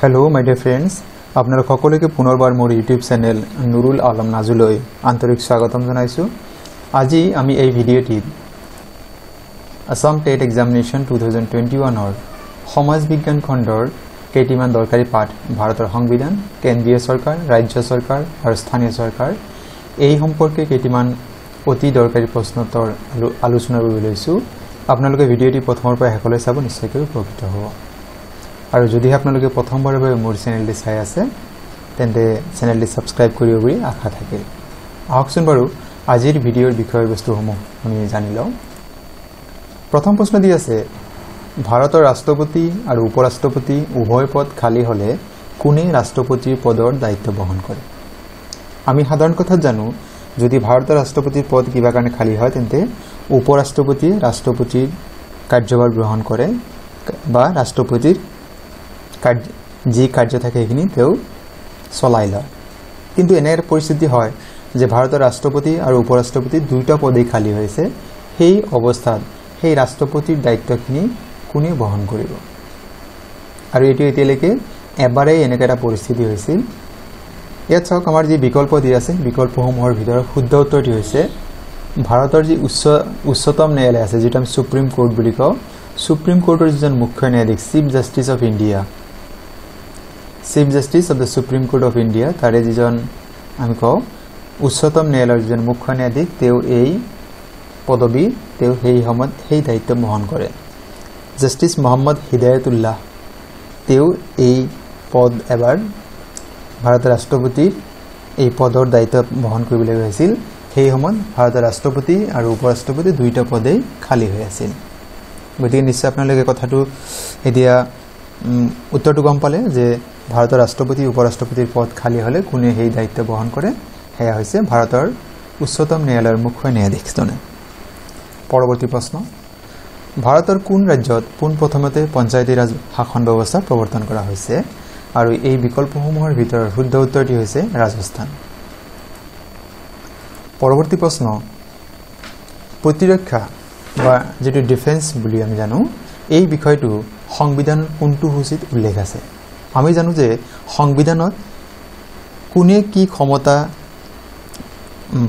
hello my dear friends আপনাৰা সকলোকে পুনৰবাৰ মোৰ ইউটিউব চেনেল নুৰুল আলম নাজুলৈ আন্তৰিক স্বাগতম জনাইছো আজি আমি এই ভিডিঅ'টিত আসাম টেট এক্সামিনেশন 2021 ৰ সমাজ বিজ্ঞান খণ্ডৰ কেইটিমান দৰকাৰী পাঠ ভাৰতৰ সংবিধান কেন্দ্ৰীয় চৰকাৰ ৰাজ্য চৰকাৰ আৰু স্থানীয় চৰকাৰ এই সম্পৰ্কে কেইটিমান অতি দৰকাৰী প্ৰশ্নোত্তৰ আলোচনা কৰিব লৈছো আপোনালোকে ভিডিঅ'টি প্ৰথমৰ পৰা শেষলৈ চাব নিশ্চয়কৈ উপকৃত হ'ব আৰু যদি আপোনালোকে প্ৰথমবাৰৰ বাবে মোৰ চেনেলটি চাই আছে তেন্তে চেনেলটি সাবস্ক্ৰাইব কৰিব বুলি আশা থাকে আহকচোন বাৰু আজিৰ ভিডিঅ'ৰ বিষয়বস্তুসমূহ আমি জানি লওঁ প্ৰথম প্ৰশ্ন দি আছে ভাৰতৰ ৰাষ্ট্ৰপতি আৰু উপৰাষ্ট্ৰপতি উভয় পদ খালী হলে কোনে ৰাষ্ট্ৰপতিৰ পদৰ দায়িত্ব বহন কৰে আমি সাধাৰণ কথা জানো যদি ভাৰতৰ ৰাষ্ট্ৰপতিৰ পদ কিবা কাৰণে খালী হয় তেন্তে উপৰাষ্ট্ৰপতি ৰাষ্ট্ৰপতিৰ কাৰ্যভাৰ গ্ৰহণ কৰে বা ৰাষ্ট্ৰপতিৰ যি কাৰ্য থাকে সেইখিনি তেও চলাই লয় কিন্তু এনে পৰিস্থিতি হয় যে ভাৰতৰ ৰাষ্ট্ৰপতি আৰু উপৰাষ্ট্ৰপতি দুইটা পদেই খালী হৈছে সেই অৱস্থাত সেই ৰাষ্ট্ৰপতিৰ দায়িত্বখিনি কোনে বহন কৰিব আৰু এটো এতিয়ালৈকে এবাৰেই এনেকা এটা পৰিস্থিতি হৈছিল ইয়াত চাওক আমাৰ যি বিকল্প দি আছে বিকল্পসমূহৰ ভিতৰত শুদ্ধ উত্তৰটি হৈছে ভাৰতৰ যি উচ্চতম ন্যায়ালয় আছে যেটা আমি সুপ্ৰিম কোৰ্ট বুলি কওঁ সুপ্ৰিম কোৰ্টৰ যিজন মুখ্য ন্যায়াধীশ chief justice of India Chief Justice of the Supreme Court of India তাৰে যিজন আমি কওঁ উচ্চতম ন্যায়ালয়ৰ যিজন মুখ্য ন্যায়াধীশ তেওঁ এই পদবী তেওঁ সেই সময়ত সেই দায়িত্ব বহন কৰে জাস্টিস মোহাম্মদ হিদায়াতুল্লাহ তেওঁ এই পদ এবাৰ ভাৰতৰ ৰাষ্ট্ৰপতিৰ এই পদৰ দায়িত্ব বহন কৰিবলৈ হৈছিল সেই সময়ত ভাৰতৰ ৰাষ্ট্ৰপতি আৰু উপৰাষ্ট্ৰপতি দুইটা পদেই খালী হৈ আছিল গতিকে নিশ্চয় আপোনালোকে কথাটো এতিয়া উত্তৰটো গম পালে যে ভাৰতৰ ৰাষ্ট্ৰপতি উপৰাষ্ট্ৰপতিৰ পদ খালী হলে কোনে সেই দায়িত্ব বহন কৰে হেয়া হৈছে ভাৰতৰ উচ্চতম ন্যায়ালয়ৰ মুখ্য ন্যায়াধীশজনে পৰৱৰ্তী প্ৰশ্ন ভাৰতৰ কোন ৰাজ্যত পোনপ্ৰথমতে পঞ্চায়তী ৰাজ শাসন ব্যৱস্থা প্ৰৱৰ্তন কৰা হৈছে আৰু এই বিকল্পসমূহৰ ভিতৰত শুদ্ধ উত্তৰটি হৈছে ৰাজস্থান পৰৱৰ্তী প্ৰশ্ন প্ৰতিৰক্ষা বা যেটো ডিফেন্স বুলি আমি জানো এই বিষয়টো সংবিধান কোনটো সূচীত উল্লেখ আছে আমি জানো যে সংবিধানত কোনে কি ক্ষমতা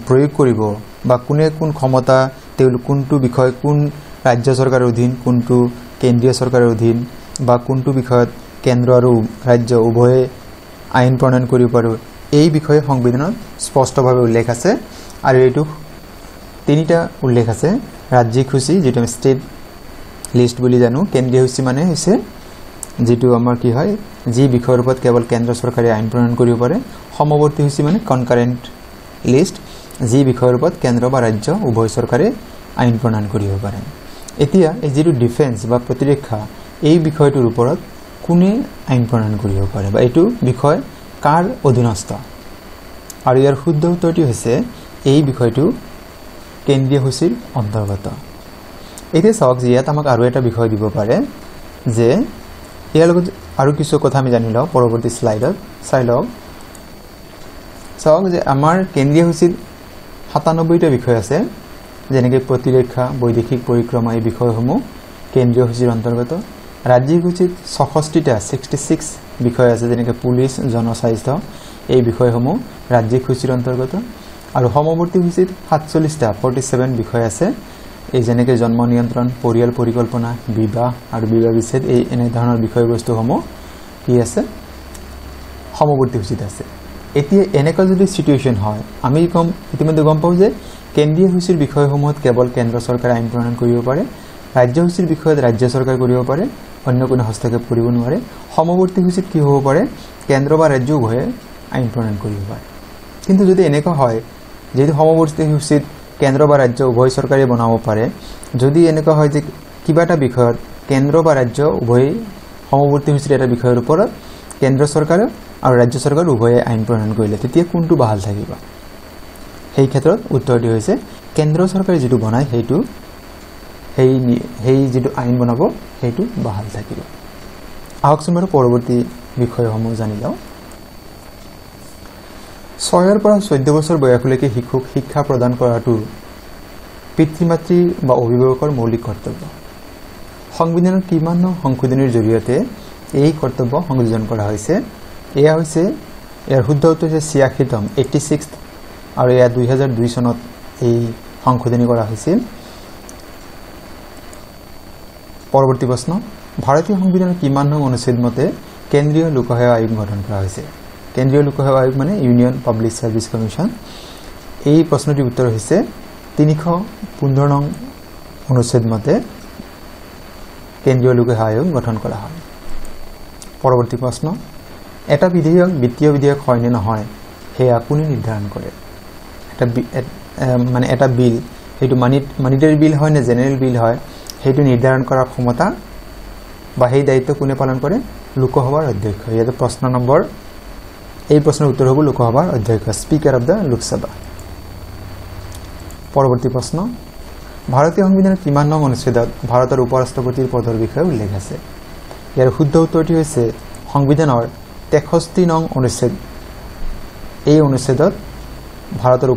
প্ৰয়োগ কৰিব বা কোনে কোন ক্ষমতা তেল কোনটো বিষয় কোন ৰাজ্য চৰকাৰৰ অধীন কোনটো কেন্দ্ৰীয় চৰকাৰৰ অধীন বা কোনটো বিষয়ত কেন্দ্ৰ আৰু ৰাজ্য উভয়ে আইন প্ৰণয়ন কৰিব পাৰো এই বিষয়ে সংবিধানত স্পষ্টভাৱে উল্লেখ আছে আৰু এইটো তিনিটা উল্লেখ আছে ৰাজ্যিক সূচী যেটো ষ্টেট লিষ্ট বুলি জানো কেন্দ্ৰীয় সূচী মানে হৈছে যেটো আমাৰ কি হয় যি বিষয়ৰ ওপৰত কেৱল কেন্দ্ৰ চৰকাৰে আইন প্ৰণয়ন কৰিব পাৰে সমৱৰ্তী সূচী মানে কনকাৰেন্ট লিষ্ট যি বিষয়ৰ ওপৰত কেন্দ্ৰ বা ৰাজ্য উভয় চৰকাৰে আইন প্ৰণয়ন কৰিব পাৰে এতিয়া এই যেটো ডিফেন্স বা প্ৰতিৰক্ষা এই বিষয়টোৰ ওপৰত কোনে আইন প্ৰণয়ন কৰিব পাৰে বা এইটো বিষয় কাৰ অধীনস্থ আৰু ইয়াৰ শুদ্ধ উত্তৰটি হৈছে এই বিষয়টো কেন্দ্ৰীয় সূচীৰ অন্তৰ্গত এতিয়া চাওক যে ইয়াত আমাক আৰু এটা বিষয় দিব পাৰে যে ইয়াৰ লগত আৰু কিছু কথা আমি জানি লওঁ পৰৱৰ্তী স্লাইডত চাই লওক চাওক যে আমাৰ কেন্দ্ৰীয় সূচীত ৯৭টা বিষয় আছে যেনেকৈ প্ৰতিৰক্ষা বৈদেশিক পৰিক্ৰমা এই বিষয়সমূহ কেন্দ্ৰীয় সূচীৰ অন্তৰ্গত ৰাজ্যিক সূচীত ৬৬টা 66 বিষয় আছে যেনেকৈ পুলিচ জনস্বাস্থ্য এই বিষয়সমূহ ৰাজ্যিক সূচীৰ অন্তৰ্গত আৰু সমৱৰ্তী সূচীত ৪৭টা 47 বিষয় আছে এই যেনেকৈ জন্ম নিয়ন্ত্ৰণ পৰিয়াল পৰিকল্পনা বিবাহ আৰু বিবাহ বিচ্ছেদ এই এনে ধৰণৰ বিষয়বস্তুসমূহ কি আছে সমৱৰ্তী সূচীত আছে এতিয়া এনেকা যদি সিচুৱেচন হয় আমি ইতিমধ্যে গম পাওঁ যে কেন্দ্ৰীয় সূচীৰ বিষয়সমূহত কেৱল কেন্দ্ৰ চৰকাৰে আইন প্ৰণয়ন কৰিব পাৰে ৰাজ্য সূচীৰ বিষয়ত ৰাজ্য চৰকাৰ কৰিব পাৰে অন্য কোনো হস্তক্ষেপ কৰিব নোৱাৰে সমৱৰ্তী সূচীত কি হ'ব পাৰে কেন্দ্ৰ বা ৰাজ্য উভয়ে আইন প্ৰণয়ন কৰিব পাৰে কিন্তু যদি এনেকা হয় যেটো সমৱৰ্তী সূচীত কেন্দ্ৰ বা ৰাজ্য উভয় চৰকাৰে বনাব পাৰে যদি এনেকা হয় যে কিবা এটা বিষয়ত কেন্দ্ৰ বা ৰাজ্য উভয় সমৱৰ্তী সূচীৰ এটা বিষয়ৰ ওপৰত কেন্দ্ৰ চৰকাৰ আৰু ৰাজ্য চৰকাৰ উভয়ে আইন প্ৰণয়ন কৰিলে তেতিয়া কোনটো বাহাল থাকিব সেই ক্ষেত্ৰত উত্তৰটি হৈছে কেন্দ্ৰ চৰকাৰে যেটো বনায় সেইটো সেই যেটো আইন বনাব সেইটো বাহাল থাকিব আহকচোন বাৰু পৰৱৰ্তী বিষয়সমূহ জানি লওঁ ৬ পৰা ১৪ বছৰ বয়সলৈকে শিশুক শিক্ষা প্ৰদান কৰাটো পিতৃ মাতৃ বা অভিভাৱকৰ মৌলিক কৰ্তব্য সংবিধানৰ কিমান সংশোধনীৰ জৰিয়তে এই কৰ্তব্য সংযোজন কৰা হৈছে এয়া হৈছে ইয়াৰ শুদ্ধ উত্তৰ হৈছে 86তম 86th আৰু এয়া 2002 চনত এই সংশোধনী কৰা হৈছিল পৰৱৰ্তী প্ৰশ্ন ভাৰতীয় সংবিধানৰ কিমান নং অনুচ্ছেদ মতে কেন্দ্ৰীয় লোকসেৱা আয়োগ গঠন কৰা হৈছে কেন্দ্ৰীয় লোকসেৱা আয়োগ মানে ইউনিয়ন পাব্লিক সাৰ্ভিস কমিশন এই প্ৰশ্নটিৰ উত্তৰ হৈছে 315 নং অনুচ্ছেদ মতে কেন্দ্ৰীয় লোকসেৱা আয়োগ গঠন কৰা হয় পৰৱৰ্তী প্ৰশ্ন এটা বিধেয়ক বিত্তীয় বিধেয়ক হয় নে নহয় হেয়া কোনে নিৰ্ধাৰণ কৰে মানে এটা বিল হেতু মানিটাৰী বিল হয় নে জেনাৰেল বিল হয় হেতু নিৰ্ধাৰণ কৰাৰ ক্ষমতা বা সেই দায়িত্ব কোনে পালন কৰে লোকসভাৰ অধ্যক্ষ ইয়াতে প্ৰশ্ন নম্বৰ এই প্ৰশ্নৰ উত্তৰ হ'ব লোকসভাৰ অধ্যক্ষ স্পিকাৰ অফ দা লোকসভা পৰৱৰ্তী প্ৰশ্ন ভাৰতীয় সংবিধানৰ কিমান নং অনুচ্ছেদত ভাৰতৰ উপৰাষ্ট্ৰপতিৰ পদৰ বিষয়ে উল্লেখ আছে ইয়াৰ শুদ্ধ উত্তৰটি হৈছে সংবিধানৰ 63 নং অনুচ্ছেদ এই অনুচ্ছেদত ভাৰতৰ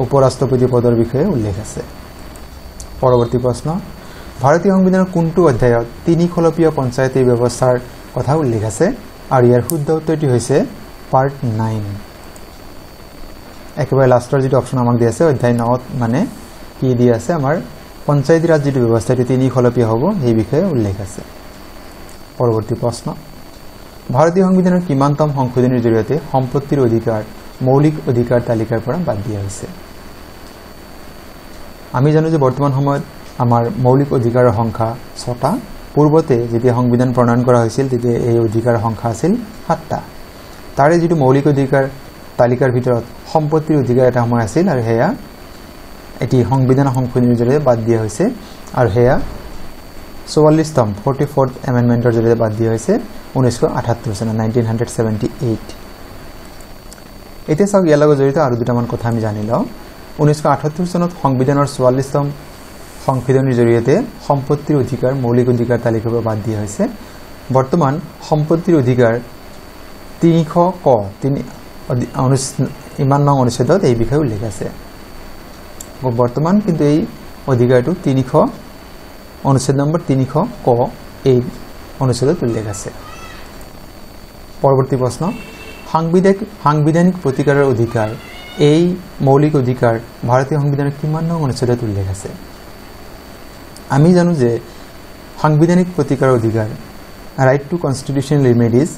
উপৰাষ্ট্ৰপতি পদৰ বিষয়ে উল্লেখ আছে পৰৱৰ্তী প্ৰশ্ন ভাৰতীয় সংবিধানৰ কোনটো অধ্যায়ত তিনি খলপীয় পঞ্চায়তী ব্যৱস্থাৰ কথা উল্লেখ আছে আৰু ইয়াৰ শুদ্ধ উত্তৰটি হৈছে পাৰ্ট 9 একেবাৰে লাষ্টৰ যেটো অপচন আমাক দি আছে অধ্যায় 9 মানে কি দি আছে আমাৰ পঞ্চায়তী ৰাজ যেটো ব্যৱস্থাটি তিনি খলপীয় হ'ব এই বিষয়ে উল্লেখ আছে পৰৱৰ্তী প্ৰশ্ন ভাৰতীয় সংবিধানৰ কিমানতম সংশোধনীৰ জৰিয়তে সম্পত্তিৰ অধিকাৰ মৌলিক অধিকাৰ তালিকাৰ পৰা বাদ দিয়া হৈছে আমি জানো যে বৰ্তমান সময়ত আমাৰ মৌলিক অধিকাৰৰ সংখ্যা 6টা পূৰ্বতে যেতিয়া সংবিধান প্ৰণয়ন কৰা হৈছিল তেতিয়া এই অধিকাৰৰ সংখ্যা আছিল 7টা তাৰে যেটো মৌলিক অধিকাৰ তালিকাৰ ভিতৰত সম্পত্তিৰ অধিকাৰ এটা সময় আছিল আৰু হেয়া এটি সংবিধান সংশোধনীৰ জৰিয়তে বাদ দিয়া হৈছে আৰু হেয়া 44তম 44th এমেন্ডমেন্টৰ জৰিয়তে বাদ দিয়া হৈছে 1978 চনত 1978 এতিয়া চাওক ইয়াৰ লগত জড়িত আৰু দুটামান কথা আমি জানি লওঁ 1978 চনত সংবিধানৰ 44তম সংশোধনীৰ জৰিয়তে সম্পত্তিৰ অধিকাৰ মৌলিক অধিকাৰ তালিকাৰ পৰা বাদ দিয়া হৈছে বৰ্তমান সম্পত্তিৰ অধিকাৰ 300 ক ইমান নং অনুচ্ছেদত এই বিষয়ে উল্লেখ আছে বৰ্তমান কিন্তু এই অধিকাৰটো 300 অনুচ্ছেদ নম্বৰ 300 ক এই অনুচ্ছেদত উল্লেখ আছে পৰৱৰ্তী প্ৰশ্ন সাংবিধানিক প্ৰতিকাৰৰ অধিকাৰ এই মৌলিক অধিকাৰ ভাৰতীয় সংবিধানৰ কিমান নং অনুচ্ছেদত উল্লেখ আছে আমি জানো যে সাংবিধানিক প্ৰতিকাৰৰ অধিকাৰ ৰাইট টু কনস্টিটিউশনাল ৰেমেডিজ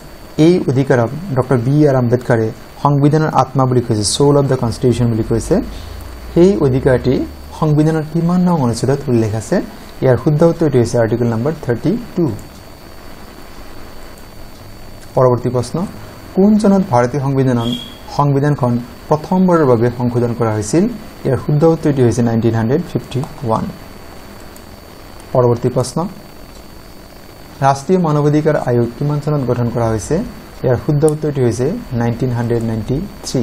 এই অধিকাৰক ডক্টৰ বি আৰ আম্বেদকাৰে সংবিধানৰ আত্মা বুলি কৈছে সোল অফ দা কনস্টিটিউশন বুলি কৈছে সেই অধিকাৰটি সংবিধানৰ কিমান নং অনুচ্ছেদত উল্লেখ আছে ইয়াৰ শুদ্ধ উত্তৰটি হৈছে আৰ্টিকেল নম্বৰ 32 পৰৱৰ্তী প্ৰশ্ন কোন চনত ভাৰতীয় সংবিধানখন প্ৰথমবাৰৰ বাবে সংশোধন কৰা হৈছিল ইয়াৰ শুদ্ধ উত্তৰটি হৈছে 1951 পৰৱৰ্তী প্ৰশ্ন ৰাষ্ট্ৰীয় মানৱ অধিকাৰ আয়োগ কিমান চনত গঠন কৰা হৈছে ইয়াৰ শুদ্ধ উত্তৰটি হৈছে 1993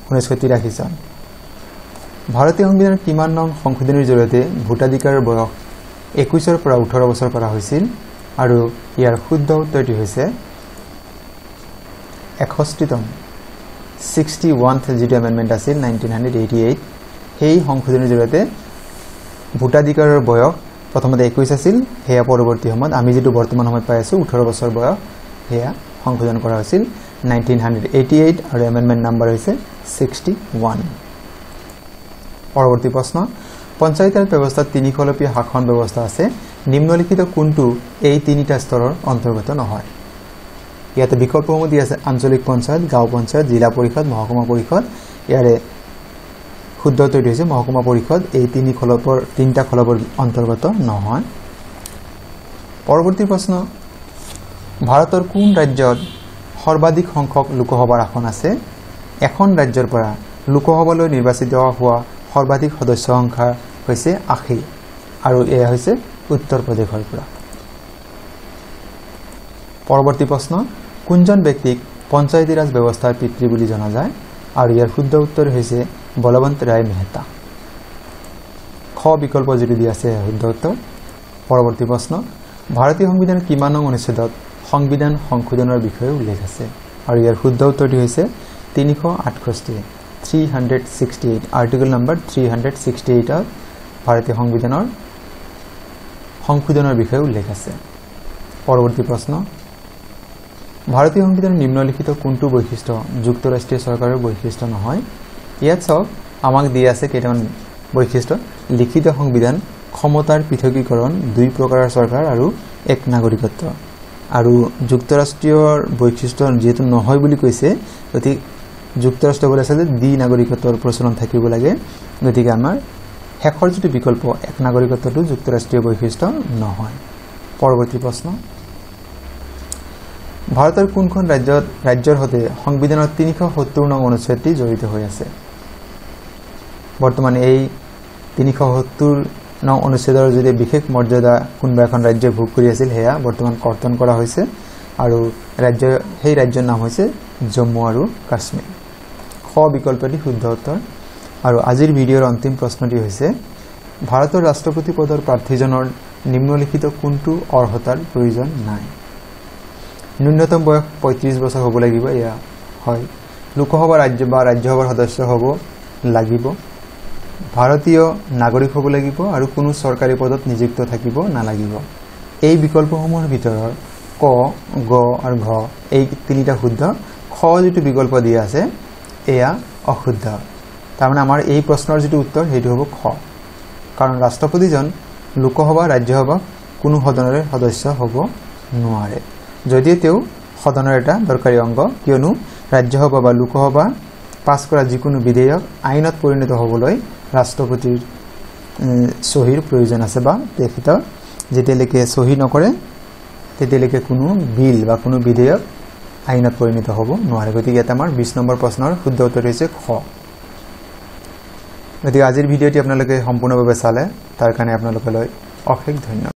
1983 চন ভাৰতীয় সংবিধানৰ কিমান নং সংশোধনীৰ জৰিয়তে ভোটাধিকাৰৰ বয়স 21 ৰ পৰা 18 বছৰ কৰা হৈছিল আৰু ইয়াৰ শুদ্ধ উত্তৰটি হৈছে 61তম 61th যেটো এমেন্ডমেন্ট আছিল 1988 সেই সংশোধনীৰ জৰিয়তে ভোটাধিকাৰৰ বয়স প্ৰথমতে 21 আছিল হেয়া পৰৱৰ্তী সময়ত আমি যেটো বৰ্তমান সময়ত পাই আছো 18 বছৰ বয়স হেয়া সংশোধন কৰা হৈছিল 1988 আৰু এমেন্ডমেন্ট নম্বৰ হৈছে 61 পৰৱৰ্তী প্ৰশ্ন পঞ্চায়তৰ ব্যৱস্থাত তিনি খলপীয়া শাসন ব্যৱস্থা আছে নিম্নলিখিত কোনটো এই তিনিটা স্তৰৰ অন্তৰ্গত নহয় ইয়াতে বিকল্পসমূহ দি আছে আঞ্চলিক পঞ্চায়ত গাঁও পঞ্চায়ত জিলা পৰিষদ মহকুমা পৰিষদ ইয়াৰে শুদ্ধ উত্তৰটি হৈছে মহকুমা পৰিষদ এই তিনিটা খলপৰ অন্তৰ্গত নহয় পৰৱৰ্তী প্ৰশ্ন ভাৰতৰ কোন ৰাজ্যত সৰ্বাধিক সংখ্যক লোকসভাৰ আসন আছে এখন ৰাজ্যৰ পৰা লোকসভালৈ নিৰ্বাচিত হোৱা সৰ্বাধিক সদস্য সংখ্যা হৈছে 80 আৰু এয়া হৈছে উত্তৰ প্ৰদেশৰ পৰা পৰৱৰ্তী প্ৰশ্ন কোনজন ব্যক্তিক পঞ্চায়তী ৰাজ ব্যৱস্থাৰ পিতৃ বুলি জনা যায় আৰু ইয়াৰ শুদ্ধ উত্তৰ হৈছে বলৱন্ত ৰায় মেহতা খ বিকল্প যেটো দি আছে শুদ্ধ উত্তৰ পৰৱৰ্তী প্ৰশ্ন ভাৰতীয় সংবিধানৰ কিমান নং অনুচ্ছেদত সংবিধান সংশোধনৰ বিষয়ে উল্লেখ আছে আৰু ইয়াৰ শুদ্ধ উত্তৰটি হৈছে 368 আৰ্টিকেল নম্বৰ 368 ভাৰতীয় সংবিধানৰ সংশোধনৰ বিষয়ে উল্লেখ আছে পৰৱৰ্তী প্ৰশ্ন ভাৰতীয় সংবিধানৰ নিম্নলিখিত কোনটো বৈশিষ্ট্য যুক্তৰাষ্ট্ৰীয় চৰকাৰৰ বৈশিষ্ট্য নহয় ইয়াত চাওক আমাক দিয়া আছে কেইটামান বৈশিষ্ট্য লিখিত সংবিধান ক্ষমতাৰ পৃথকীকৰণ দুই প্ৰকাৰৰ চৰকাৰ আৰু এক নাগৰিকত্ব আৰু যুক্তৰাষ্ট্ৰীয়ৰ বৈশিষ্ট্য যেহেতু নহয় বুলি কৈছে গতিকে যুক্তৰাষ্ট্ৰ বলে আছে যে দ্বি নাগৰিকত্বৰ প্ৰচলন থাকিব লাগে গতিকে আমাৰ শেষৰ যেটো বিকল্প এক নাগৰিকত্বটো যুক্তৰাষ্ট্ৰীয় বৈশিষ্ট্য নহয় পৰৱৰ্তী প্ৰশ্ন ভাৰতৰ কোনখন ৰাজ্যৰ সৈতে সংবিধানৰ 370 নং অনুচ্ছেদটি জড়িত হৈ আছে বৰ্তমান এই 370 নং অনুচ্ছেদৰ যদি বিশেষ মৰ্যাদা কোনবা এখন ৰাজ্য ভোগ কৰি আছিল হেয়া বৰ্তমান কৰ্তন কৰা হৈছে আৰু সেই ৰাজ্যৰ নাম হৈছে জম্মু আৰু কাশ্মীৰ খ বিকল্পটি শুদ্ধ উত্তৰ আৰু আজিৰ ভিডিঅ'ৰ অন্তিম প্ৰশ্নটি হৈছে ভাৰতৰ ৰাষ্ট্ৰপতি পদৰ প্ৰাৰ্থীজনৰ নিম্নলিখিত কোনটো অৰ্হতাৰ প্ৰয়োজন নাই ন্যূনতম বয়স 35 বছৰ হ'ব লাগিব এয়া হয় লোকসভা ৰাজ্য বা ৰাজ্যসভাৰ সদস্য হ'ব লাগিব ভাৰতীয় নাগৰিক হ'ব লাগিব আৰু কোনো চৰকাৰী পদত নিযুক্ত থাকিব নালাগিব এই বিকল্পসমূহৰ ভিতৰৰ ক গ আৰু ঘ এই তিনিটা শুদ্ধ খ যেটো বিকল্প দিয়া আছে এয়া অশুদ্ধ তাৰমানে আমাৰ এই প্ৰশ্নৰ যেটো উত্তৰ হেতু হ'ব খ কাৰণ ৰাষ্ট্ৰপতিজন লোকসভা ৰাজ্যসভা কোনো সদনৰে সদস্য হ'ব নোৱাৰে যদি তেওঁ সদনৰ এটা দৰকাৰী অংগ কিয়নো ৰাজ্যসভা বা লোকসভা পাছ কৰা যিকোনো বিধেয়ক আইনত পৰিণত হ'বলৈ ৰাষ্ট্ৰপতিৰ সহিৰ প্ৰয়োজন আছে বা তেখেত যেতিয়ালৈকে সহি নকৰে তেতিয়ালৈকে কোনো বিল বা কোনো বিধেয়ক আইনত পৰিণত হ'ব নোৱাৰে গতিকে এটা আমাৰ 20 নম্বৰ প্ৰশ্নৰ শুদ্ধ উত্তৰ হৈছে খ গতিকে আজিৰ ভিডিঅ'টি আপোনালোকে সম্পূৰ্ণভাৱে চালে তাৰ কাৰণে আপোনালোকলৈ অশেষ ধন্যবাদ